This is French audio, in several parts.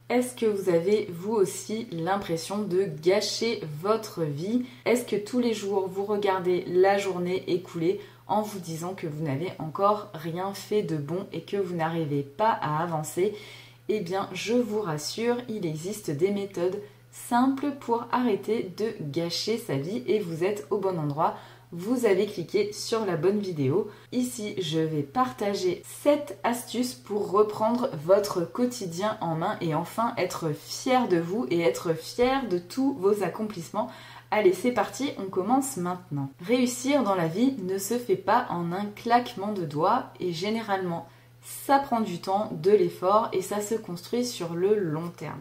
Est-ce que vous avez vous aussi l'impression de gâcher votre vie? Est-ce que tous les jours vous regardez la journée écoulée en vous disant que vous n'avez encore rien fait de bon et que vous n'arrivez pas à avancer? Eh bien, je vous rassure, il existe des méthodes simples pour arrêter de gâcher sa vie et vous êtes au bon endroit. Vous avez cliqué sur la bonne vidéo. Ici, je vais partager 7 astuces pour reprendre votre quotidien en main et enfin être fier de vous et être fier de tous vos accomplissements. Allez, c'est parti, on commence maintenant. Réussir dans la vie ne se fait pas en un claquement de doigts et généralement, ça prend du temps, de l'effort et ça se construit sur le long terme.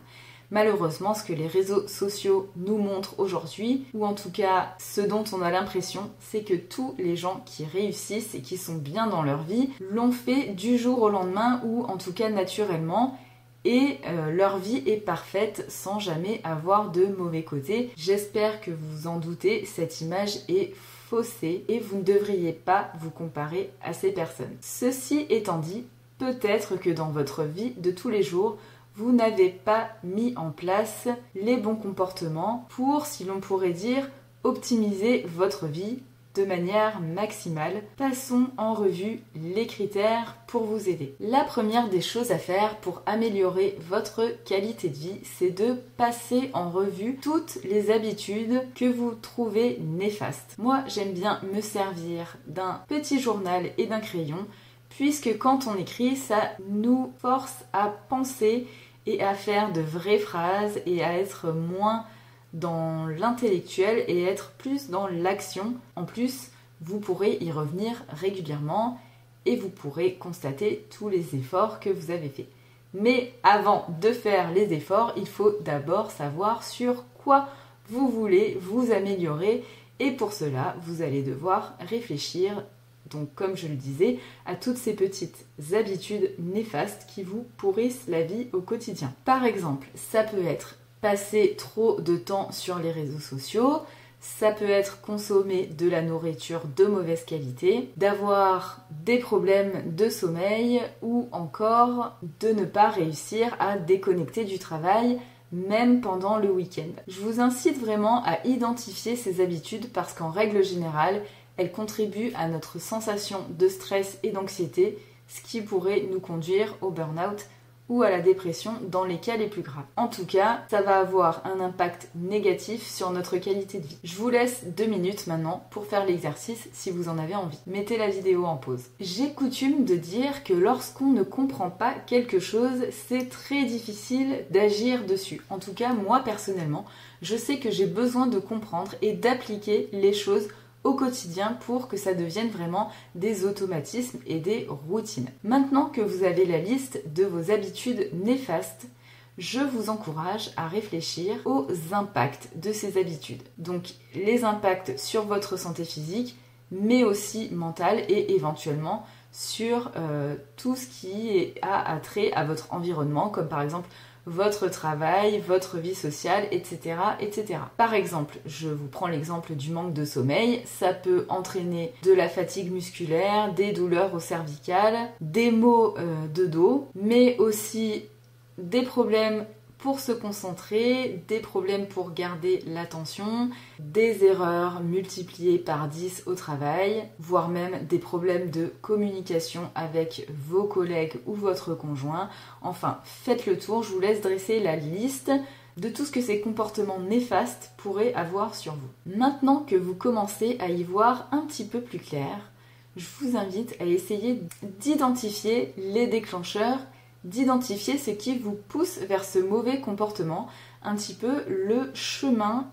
Malheureusement, ce que les réseaux sociaux nous montrent aujourd'hui, ou en tout cas ce dont on a l'impression, c'est que tous les gens qui réussissent et qui sont bien dans leur vie l'ont fait du jour au lendemain ou en tout cas naturellement. Et leur vie est parfaite sans jamais avoir de mauvais côtés. J'espère que vous vous en doutez, cette image est faussée et vous ne devriez pas vous comparer à ces personnes. Ceci étant dit, peut-être que dans votre vie de tous les jours, vous n'avez pas mis en place les bons comportements pour, si l'on pourrait dire, optimiser votre vie de manière maximale. Passons en revue les critères pour vous aider. La première des choses à faire pour améliorer votre qualité de vie, c'est de passer en revue toutes les habitudes que vous trouvez néfastes. Moi, j'aime bien me servir d'un petit journal et d'un crayon, puisque quand on écrit, ça nous force à penser et à faire de vraies phrases et à être moins dans l'intellectuel et être plus dans l'action. En plus, vous pourrez y revenir régulièrement et vous pourrez constater tous les efforts que vous avez faits. Mais avant de faire les efforts, il faut d'abord savoir sur quoi vous voulez vous améliorer et pour cela, vous allez devoir réfléchir. Donc, comme je le disais, à toutes ces petites habitudes néfastes qui vous pourrissent la vie au quotidien. Par exemple, ça peut être passer trop de temps sur les réseaux sociaux, ça peut être consommer de la nourriture de mauvaise qualité, d'avoir des problèmes de sommeil ou encore de ne pas réussir à déconnecter du travail même pendant le week-end. Je vous incite vraiment à identifier ces habitudes parce qu'en règle générale, elles contribuent à notre sensation de stress et d'anxiété, ce qui pourrait nous conduire au burn-out ou à la dépression dans les cas les plus graves. En tout cas, ça va avoir un impact négatif sur notre qualité de vie. Je vous laisse 2 minutes maintenant pour faire l'exercice si vous en avez envie. Mettez la vidéo en pause. J'ai coutume de dire que lorsqu'on ne comprend pas quelque chose, c'est très difficile d'agir dessus. En tout cas, moi personnellement, je sais que j'ai besoin de comprendre et d'appliquer les choses au quotidien pour que ça devienne vraiment des automatismes et des routines. Maintenant que vous avez la liste de vos habitudes néfastes, je vous encourage à réfléchir aux impacts de ces habitudes. Donc les impacts sur votre santé physique, mais aussi mentale et éventuellement sur tout ce qui a trait à votre environnement, comme par exemple votre travail, votre vie sociale, etc., etc. Par exemple, je vous prends l'exemple du manque de sommeil, ça peut entraîner de la fatigue musculaire, des douleurs au cervical, des maux de dos, mais aussi des problèmes pour se concentrer, des problèmes pour garder l'attention, des erreurs multipliées par 10 au travail, voire même des problèmes de communication avec vos collègues ou votre conjoint. Enfin, faites le tour, je vous laisse dresser la liste de tout ce que ces comportements néfastes pourraient avoir sur vous. Maintenant que vous commencez à y voir un petit peu plus clair, je vous invite à essayer d'identifier les déclencheurs, d'identifier ce qui vous pousse vers ce mauvais comportement, un petit peu le chemin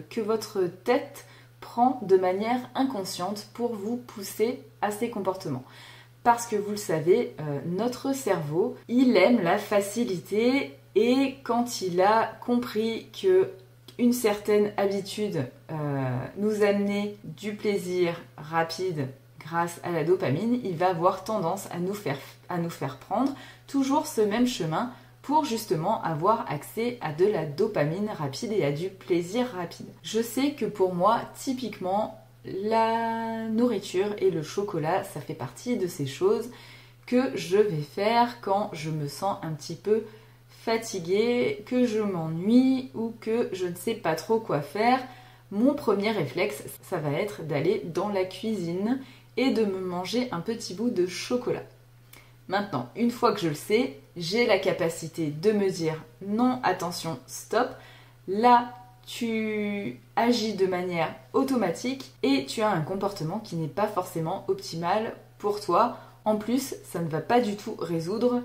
que votre tête prend de manière inconsciente pour vous pousser à ces comportements. Parce que vous le savez, notre cerveau, il aime la facilité et quand il a compris que une certaine habitude nous amenait du plaisir rapide grâce à la dopamine, il va avoir tendance à nous faire prendre toujours ce même chemin pour justement avoir accès à de la dopamine rapide et à du plaisir rapide. Je sais que pour moi, typiquement, la nourriture et le chocolat, ça fait partie de ces choses que je vais faire quand je me sens un petit peu fatiguée, que je m'ennuie ou que je ne sais pas trop quoi faire, mon premier réflexe, ça va être d'aller dans la cuisine et de me manger un petit bout de chocolat. Maintenant, une fois que je le sais, j'ai la capacité de me dire non, attention, stop. Là, tu agis de manière automatique et tu as un comportement qui n'est pas forcément optimal pour toi. En plus, ça ne va pas du tout résoudre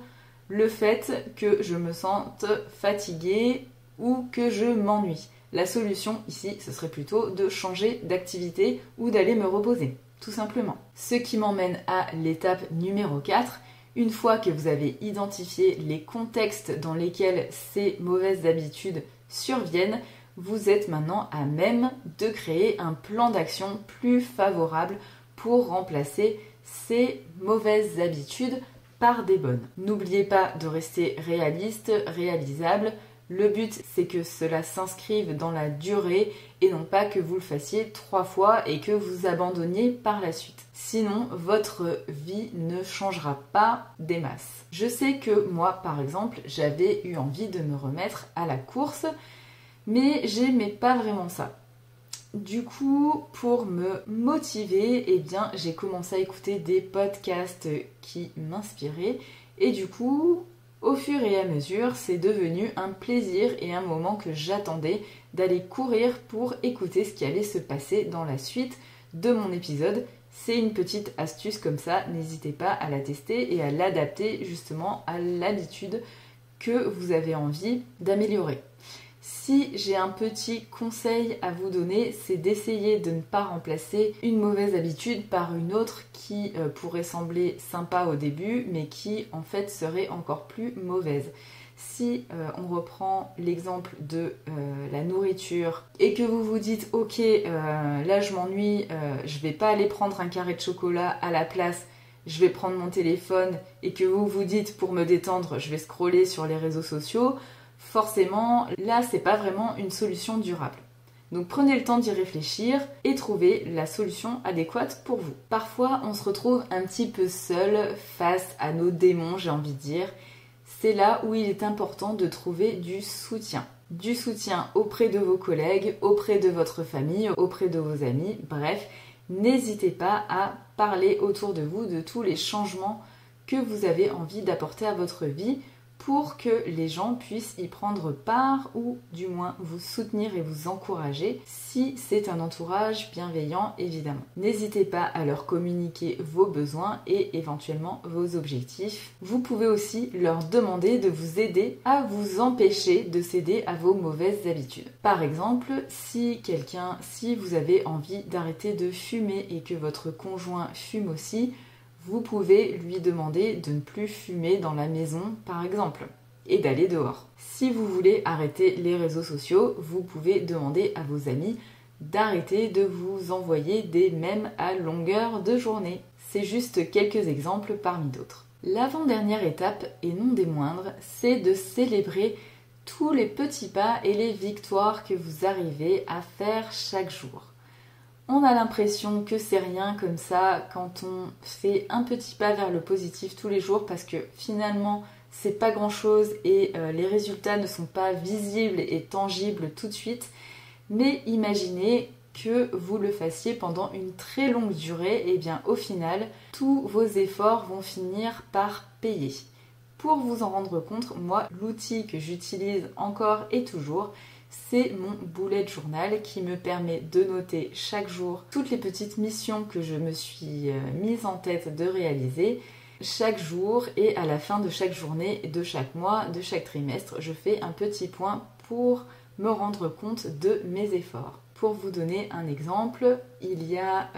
le fait que je me sente fatiguée ou que je m'ennuie. La solution ici, ce serait plutôt de changer d'activité ou d'aller me reposer, tout simplement. Ce qui m'emmène à l'étape numéro 4. Une fois que vous avez identifié les contextes dans lesquels ces mauvaises habitudes surviennent, vous êtes maintenant à même de créer un plan d'action plus favorable pour remplacer ces mauvaises habitudes par des bonnes. N'oubliez pas de rester réaliste, réalisable. Le but, c'est que cela s'inscrive dans la durée et non pas que vous le fassiez 3 fois et que vous abandonniez par la suite. Sinon, votre vie ne changera pas des masses. Je sais que moi, par exemple, j'avais eu envie de me remettre à la course, mais j'aimais pas vraiment ça. Du coup, pour me motiver, eh bien, j'ai commencé à écouter des podcasts qui m'inspiraient et du coup, au fur et à mesure, c'est devenu un plaisir et un moment que j'attendais d'aller courir pour écouter ce qui allait se passer dans la suite de mon épisode. C'est une petite astuce comme ça, n'hésitez pas à la tester et à l'adapter justement à l'habitude que vous avez envie d'améliorer. Si j'ai un petit conseil à vous donner, c'est d'essayer de ne pas remplacer une mauvaise habitude par une autre qui pourrait sembler sympa au début, mais qui en fait serait encore plus mauvaise. Si on reprend l'exemple de la nourriture et que vous vous dites ok, là je m'ennuie, je vais pas aller prendre un carré de chocolat à la place, je vais prendre mon téléphone, et que vous vous dites pour me détendre, je vais scroller sur les réseaux sociaux, forcément, là, c'est pas vraiment une solution durable. Donc prenez le temps d'y réfléchir et trouvez la solution adéquate pour vous. Parfois, on se retrouve un petit peu seul face à nos démons, j'ai envie de dire. C'est là où il est important de trouver du soutien. Du soutien auprès de vos collègues, auprès de votre famille, auprès de vos amis, bref, n'hésitez pas à parler autour de vous de tous les changements que vous avez envie d'apporter à votre vie pour que les gens puissent y prendre part ou du moins vous soutenir et vous encourager si c'est un entourage bienveillant évidemment. N'hésitez pas à leur communiquer vos besoins et éventuellement vos objectifs. Vous pouvez aussi leur demander de vous aider à vous empêcher de céder à vos mauvaises habitudes. Par exemple, si vous avez envie d'arrêter de fumer et que votre conjoint fume aussi, vous pouvez lui demander de ne plus fumer dans la maison, par exemple, et d'aller dehors. Si vous voulez arrêter les réseaux sociaux, vous pouvez demander à vos amis d'arrêter de vous envoyer des mèmes à longueur de journée. C'est juste quelques exemples parmi d'autres. L'avant-dernière étape, et non des moindres, c'est de célébrer tous les petits pas et les victoires que vous arrivez à faire chaque jour. On a l'impression que c'est rien comme ça quand on fait un petit pas vers le positif tous les jours parce que finalement c'est pas grand chose et les résultats ne sont pas visibles et tangibles tout de suite. Mais imaginez que vous le fassiez pendant une très longue durée, et bien au final tous vos efforts vont finir par payer. Pour vous en rendre compte, moi l'outil que j'utilise encore et toujours, c'est mon bullet journal qui me permet de noter chaque jour toutes les petites missions que je me suis mise en tête de réaliser chaque jour, et à la fin de chaque journée, de chaque mois, de chaque trimestre, je fais un petit point pour me rendre compte de mes efforts. Pour vous donner un exemple, il y a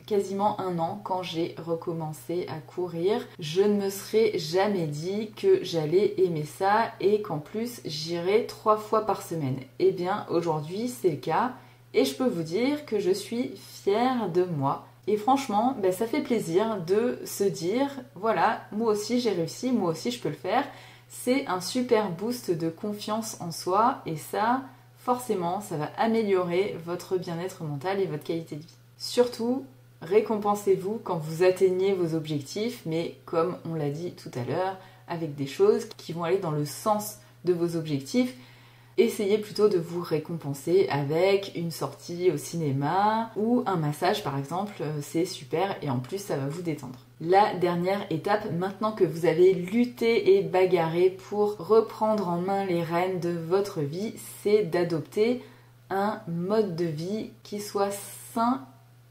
quasiment 1 an, quand j'ai recommencé à courir, je ne me serais jamais dit que j'allais aimer ça et qu'en plus j'irais 3 fois par semaine. Eh bien aujourd'hui c'est le cas et je peux vous dire que je suis fière de moi. Et franchement, ça fait plaisir de se dire, voilà, moi aussi j'ai réussi, moi aussi je peux le faire. C'est un super boost de confiance en soi et ça, forcément, ça va améliorer votre bien-être mental et votre qualité de vie. Surtout, récompensez-vous quand vous atteignez vos objectifs, mais comme on l'a dit tout à l'heure, avec des choses qui vont aller dans le sens de vos objectifs. Essayez plutôt de vous récompenser avec une sortie au cinéma ou un massage par exemple, c'est super et en plus ça va vous détendre. La dernière étape, maintenant que vous avez lutté et bagarré pour reprendre en main les rênes de votre vie, c'est d'adopter un mode de vie qui soit sain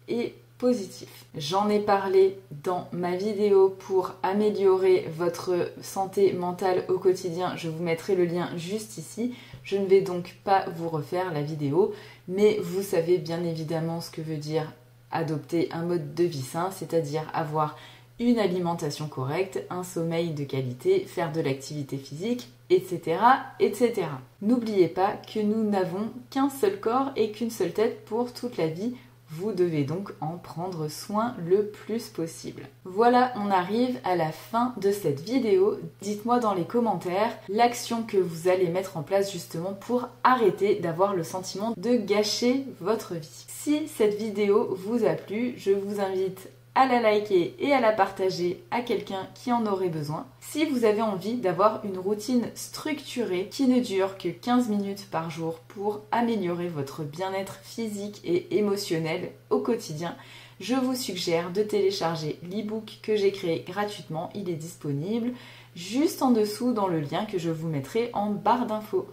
et positif. J'en ai parlé dans ma vidéo pour améliorer votre santé mentale au quotidien. Je vous mettrai le lien juste ici. Je ne vais donc pas vous refaire la vidéo, mais vous savez bien évidemment ce que veut dire adopter un mode de vie sain, c'est-à-dire avoir une alimentation correcte, un sommeil de qualité, faire de l'activité physique, etc., etc. N'oubliez pas que nous n'avons qu'un seul corps et qu'une seule tête pour toute la vie. Vous devez donc en prendre soin le plus possible. Voilà, on arrive à la fin de cette vidéo. Dites-moi dans les commentaires l'action que vous allez mettre en place justement pour arrêter d'avoir le sentiment de gâcher votre vie. Si cette vidéo vous a plu, je vous invite à la liker et à la partager à quelqu'un qui en aurait besoin. Si vous avez envie d'avoir une routine structurée qui ne dure que 15 minutes par jour pour améliorer votre bien-être physique et émotionnel au quotidien, je vous suggère de télécharger l'e-book que j'ai créé gratuitement. Il est disponible juste en dessous dans le lien que je vous mettrai en barre d'infos.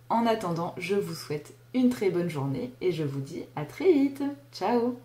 En attendant, je vous souhaite une très bonne journée et je vous dis à très vite. Ciao!